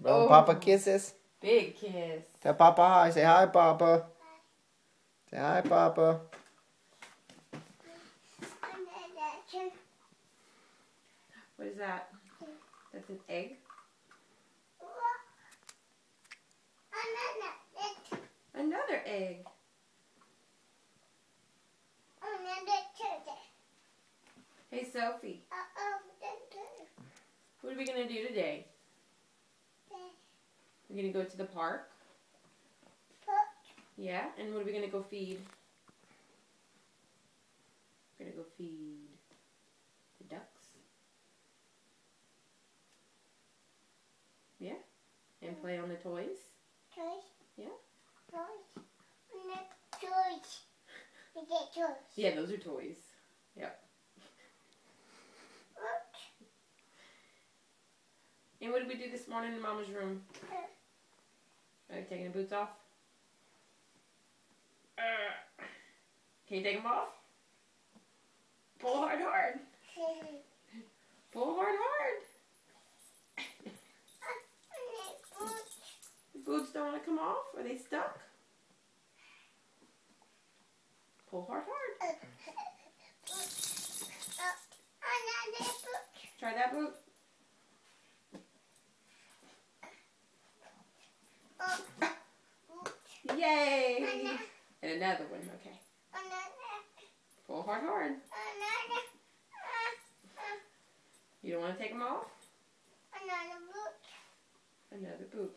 Blow Papa kisses. Big kiss. Tell Papa hi. Say hi, Papa. Say hi, Papa. What is that? That's an egg? Another egg. Hey, Sophie. What are we going to do today? We're going to go to the park? Yeah? And what are we going to go feed? We're going to go feed the ducks. Yeah? And play on the toys? Toys? Yeah? Toys? Toys. We get toys. Yeah, those are toys. Yep. And what did we do this morning in Mama's room? Are you taking the boots off? Can you take them off? Pull hard, hard. Pull hard, hard. The boots don't want to come off? Are they stuck? Pull hard, hard. Try that boot. Yay! And another one, okay. Pull hard, hard. You don't want to take them off? Another boot.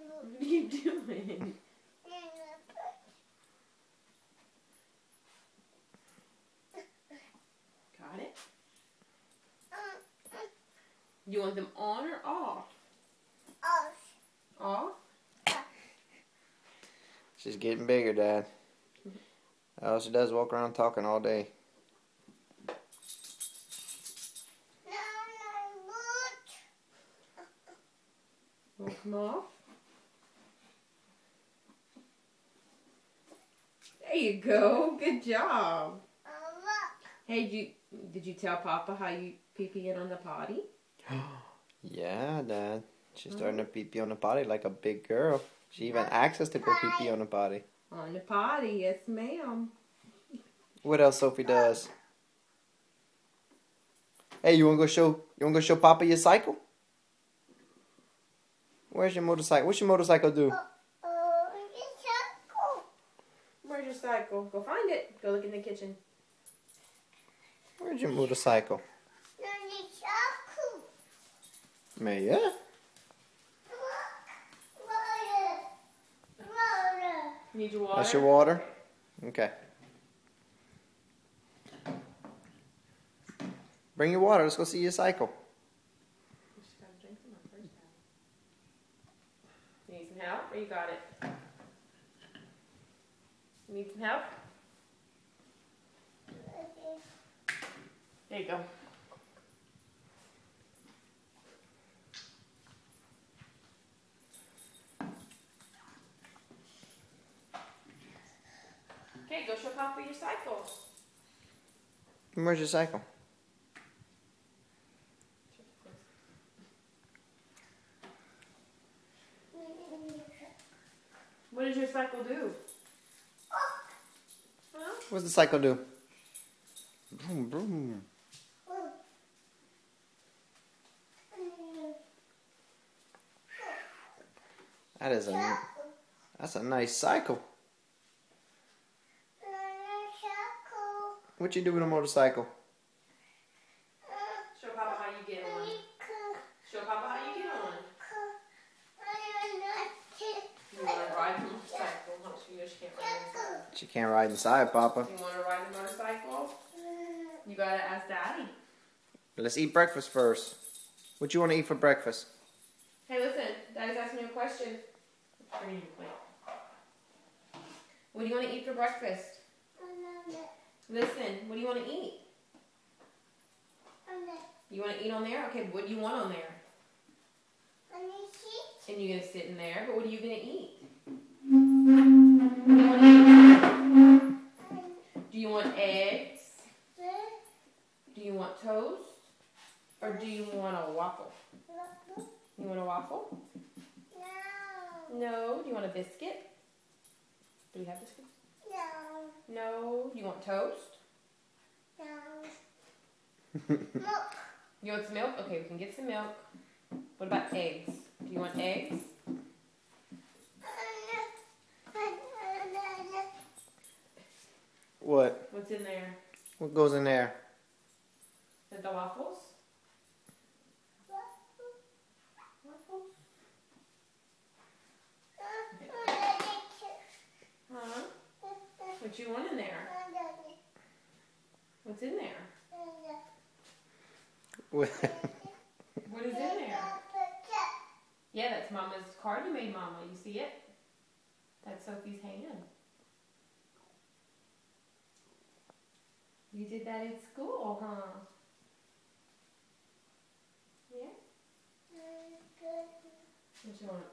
What are you doing? Got it? You want them on or off? Off? She's getting bigger, Dad. All she does is walk around talking all day. Will come off? There you go. Good job. Hey, did you tell Papa how you pee-pee in on the potty? Yeah, Dad. She's starting to pee-pee on the potty like a big girl. She even asks us to go pee-pee on the potty. On the potty, yes ma'am. What else Sophie does? Hey, you wanna go show Papa your cycle? Where's your motorcycle? What's your motorcycle do? Where's your cycle? Go find it. Go look in the kitchen. Where's your motorcycle? Maya? You need your water? That's your water? Okay. Bring your water. Let's go see your cycle. You just gotta drink some first. You need some help or you got it? You need some help? There you go. Okay, go show Papa your cycle. Where's your cycle? What does your cycle do? Huh? What's the cycle do? Boom, boom. That's a nice cycle. What you do with a motorcycle? Show Papa how you get on. Show Papa how you get on. You want to ride the motorcycle? Huh? She knows she can't ride inside. She can't ride inside, Papa. You want to ride the motorcycle? You gotta ask Daddy. Let's eat breakfast first. What you want to eat for breakfast? Hey, listen. Daddy's asking you a question. Bring your plate. What do you want to eat for breakfast? Listen, what do you want to eat? You want to eat on there? Okay, what do you want on there? And you're gonna sit in there, but what are you gonna eat? Do you want eggs? Do you want toast? Or do you want a waffle? You want a waffle? No. Do you want a biscuit? Do we have biscuits? No. Do you want toast? You want some milk? Okay, we can get some milk. What about eggs? Do you want eggs? What? What's in there? What goes in there? Is it the waffles? Waffles? Huh? What you want in there? What's in there? What? What is in there? Yeah, that's Mama's card you made, Mama. You see it? That's Sophie's hand. You did that in school, huh? Yeah? What you want?